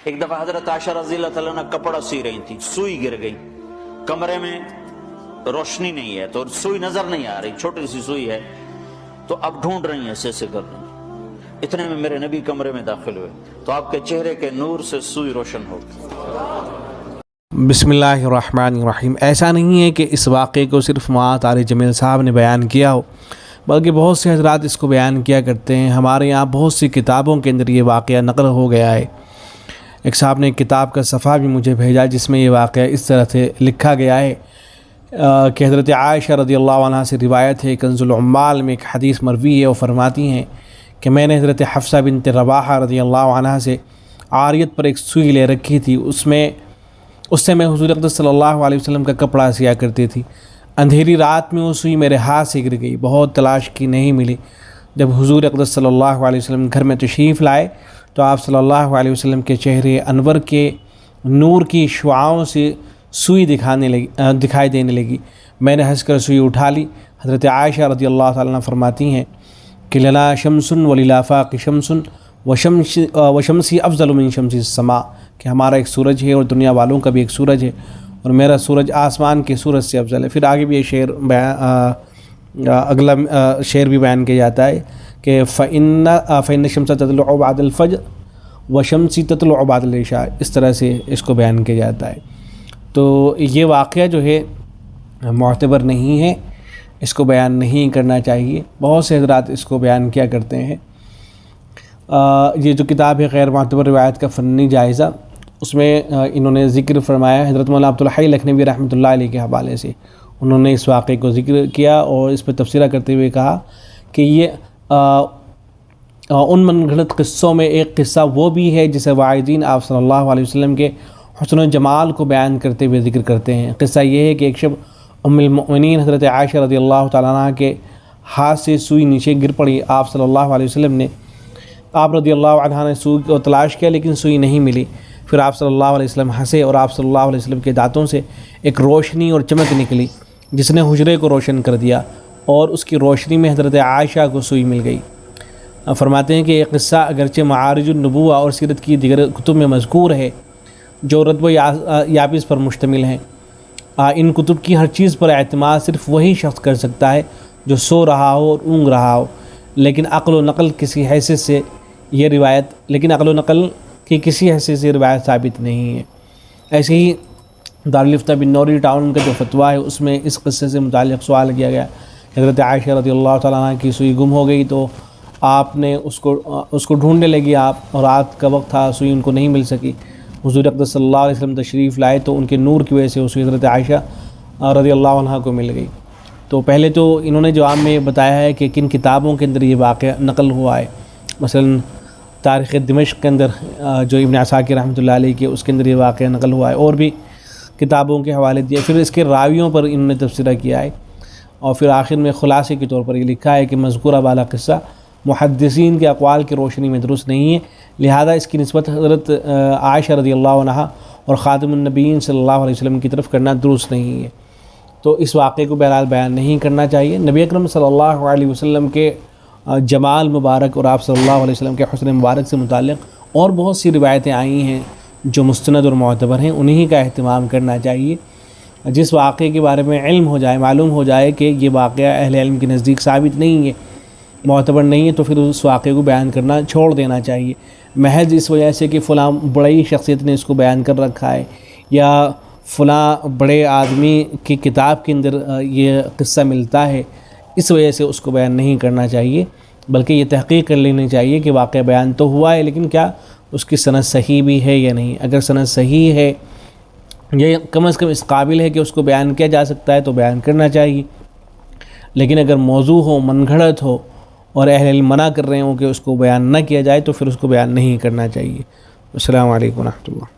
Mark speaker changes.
Speaker 1: ایک دفعہ حضرت عائشہ رضی اللہ تعالیٰ عنہ کپڑا سی رہی تھی، سوئی گر گئی، کمرے میں روشنی نہیں ہے تو سوئی نظر نہیں آ رہی، چھوٹی سی سوئی ہے، تو اب ڈھونڈ رہی ہیں، ایسے کر رہی ہیں۔ اتنے میں میرے نبی کمرے میں داخل ہوئے تو آپ کے چہرے کے نور سے سوئی روشن ہو گئی۔
Speaker 2: بسم اللہ الرحمن الرحیم۔ ایسا نہیں ہے کہ اس واقعے کو صرف معاذ علی جمیل صاحب نے بیان کیا ہو، بلکہ بہت سے حضرات اس کو بیان کیا کرتے ہیں۔ ہمارے یہاں بہت سی کتابوں کے اندر یہ واقعہ نقل ہو گیا ہے۔ ایک صاحب نے ایک کتاب کا صفحہ بھی مجھے بھیجا جس میں یہ واقعہ اس طرح سے لکھا گیا ہے کہ حضرت عائشہ رضی اللہ عنہ سے روایت ہے، کنز العمال میں ایک حدیث مروی ہے، وہ فرماتی ہیں کہ میں نے حضرت حفصہ بنت رواحہ رضی اللہ عنہ سے عاریت پر ایک سوئی لے رکھی تھی، اس سے میں حضور اقدس صلی اللہ علیہ وسلم کا کپڑا سیا کرتی تھی۔ اندھیری رات میں وہ سوئی میرے ہاتھ سے گر گئی، بہت تلاش کی نہیں ملی۔ جب حضور اقدس صلی اللہ علیہ وسلم گھر میں تشریف لائے تو آپ صلی اللہ علیہ وسلم کے چہرے انور کے نور کی شعاؤں سے سوئی دکھائی دینے لگی۔ میں نے ہنس کر سوئی اٹھا لی۔ حضرت عائشہ رضی اللہ تعالیٰ عنہ فرماتی ہیں کہ لنا شمس وللآفاق شمس وشمسی افضل من شمس السماء، کہ ہمارا ایک سورج ہے اور دنیا والوں کا بھی ایک سورج ہے، اور میرا سورج آسمان کے سورج سے افضل ہے۔ پھر آگے بھی یہ اگلا شعر بھی بیان کیا جاتا ہے کہ فإن الشمس تطلع بعد الفجر وشمسی تطلع بعد العشاء، اس طرح سے اس کو بیان کیا جاتا ہے۔ تو یہ واقعہ جو ہے معتبر نہیں ہے، اس کو بیان نہیں کرنا چاہیے۔ بہت سے حضرات اس کو بیان کیا کرتے ہیں۔ یہ جو کتاب ہے غیر معتبر روایت کا فنی جائزہ، اس میں انہوں نے ذکر فرمایا حضرت مولانا عبدالحی لکھنوی رحمۃ اللہ علیہ کے حوالے سے، انہوں نے اس واقعے کو ذکر کیا اور اس پہ تبصرہ کرتے ہوئے کہا کہ یہ ان من گھڑت قصوں میں ایک قصہ وہ بھی ہے جسے واعظین آپ صلی اللہ علیہ وسلم کے حسن و جمال کو بیان کرتے ہوئے ذکر کرتے ہیں۔ قصہ یہ ہے کہ ایک شب ام المؤمنین حضرت عائشہ رضی اللہ تعالیٰ عنہ کے ہاتھ سے سوئی نیچے گر پڑی۔ آپ صلی اللہ علیہ وسلم نے رضی اللہ عنہ نے سوئی کو تلاش کیا لیکن سوئی نہیں ملی۔ پھر آپ صلی اللہ علیہ وسلم ہنسے اور آپ صلی اللہ علیہ وسلم کے دانتوں سے ایک روشنی اور چمک نکلی جس نے حجرے کو روشن کر دیا، اور اس کی روشنی میں حضرت عائشہ کو سوئی مل گئی۔ فرماتے ہیں کہ یہ قصہ اگرچہ معارج النبوہ اور سیرت کی دیگر کتب میں مذکور ہے جو رتب و یابس پر مشتمل ہیں، ان کتب کی ہر چیز پر اعتماد صرف وہی شخص کر سکتا ہے جو سو رہا ہو اور اونگ رہا ہو، لیکن عقل و نقل کی کسی حیثیت سے روایت ثابت نہیں ہے۔ ایسے ہی دارالفتہ بن نوری ٹاؤن کا جو فتویٰ ہے اس میں اس قصے سے متعلق سوال کیا گیا، حضرت عائشہ رضی اللہ تعالیٰ عنہ کی سوئی گم ہو گئی تو آپ نے اس کو ڈھونڈنے لگی آپ، اور رات کا وقت تھا، سوئی ان کو نہیں مل سکی۔ حضور اقدس صلی اللہ علیہ وسلم تشریف لائے تو ان کے نور کی وجہ سے وہ سوئی حضرت عائشہ رضی اللہ عنہ کو مل گئی۔ تو پہلے تو انہوں نے جواب میں بتایا ہے کہ کن کتابوں کے اندر یہ واقعہ نقل ہوا ہے، مثلا تاریخ دمشق کے اندر جو ابن عساکر رحمۃ اللہ علیہ کے اس کے اندر یہ واقعہ نقل ہوا ہے، اور بھی کتابوں کے حوالے دیے۔ پھر اس کے راویوں پر انہوں نے تبصرہ کیا ہے، اور پھر آخر میں خلاصے کے طور پر یہ لکھا ہے کہ مذکورہ والا قصہ محدثین کے اقوال کی روشنی میں درست نہیں ہے، لہذا اس کی نسبت حضرت عائشہ رضی اللہ عنہ اور خاتم النبیین صلی اللہ علیہ وسلم کی طرف کرنا درست نہیں ہے۔ تو اس واقعے کو بہرحال بیان نہیں کرنا چاہیے۔ نبی اکرم صلی اللہ علیہ وسلم کے جمال مبارک اور آپ صلی اللہ علیہ وسلم کے حسن مبارک سے متعلق اور بہت سی روایتیں آئی ہیں جو مستند اور معتبر ہیں، انہی کا اہتمام کرنا چاہیے۔ جس واقعے کے بارے میں علم ہو جائے، معلوم ہو جائے کہ یہ واقعہ اہل علم کے نزدیک ثابت نہیں ہے، معتبر نہیں ہے، تو پھر اس واقعے کو بیان کرنا چھوڑ دینا چاہیے، محض اس وجہ سے کہ فلاں بڑی شخصیت نے اس کو بیان کر رکھا ہے یا فلاں بڑے آدمی کی کتاب کے اندر یہ قصہ ملتا ہے، اس وجہ سے اس کو بیان نہیں کرنا چاہیے، بلکہ یہ تحقیق کر لینی چاہیے کہ واقعہ بیان تو ہوا ہے لیکن کیا اس کی سند صحیح بھی ہے یا نہیں۔ اگر سند صحیح ہے یہ کم از کم اس قابل ہے کہ اس کو بیان کیا جا سکتا ہے تو بیان کرنا چاہیے، لیکن اگر موضوع ہو، من گھڑت ہو اور اہل علم منع کر رہے ہوں کہ اس کو بیان نہ کیا جائے تو پھر اس کو بیان نہیں کرنا چاہیے۔ السلام علیکم ورحمۃ اللہ۔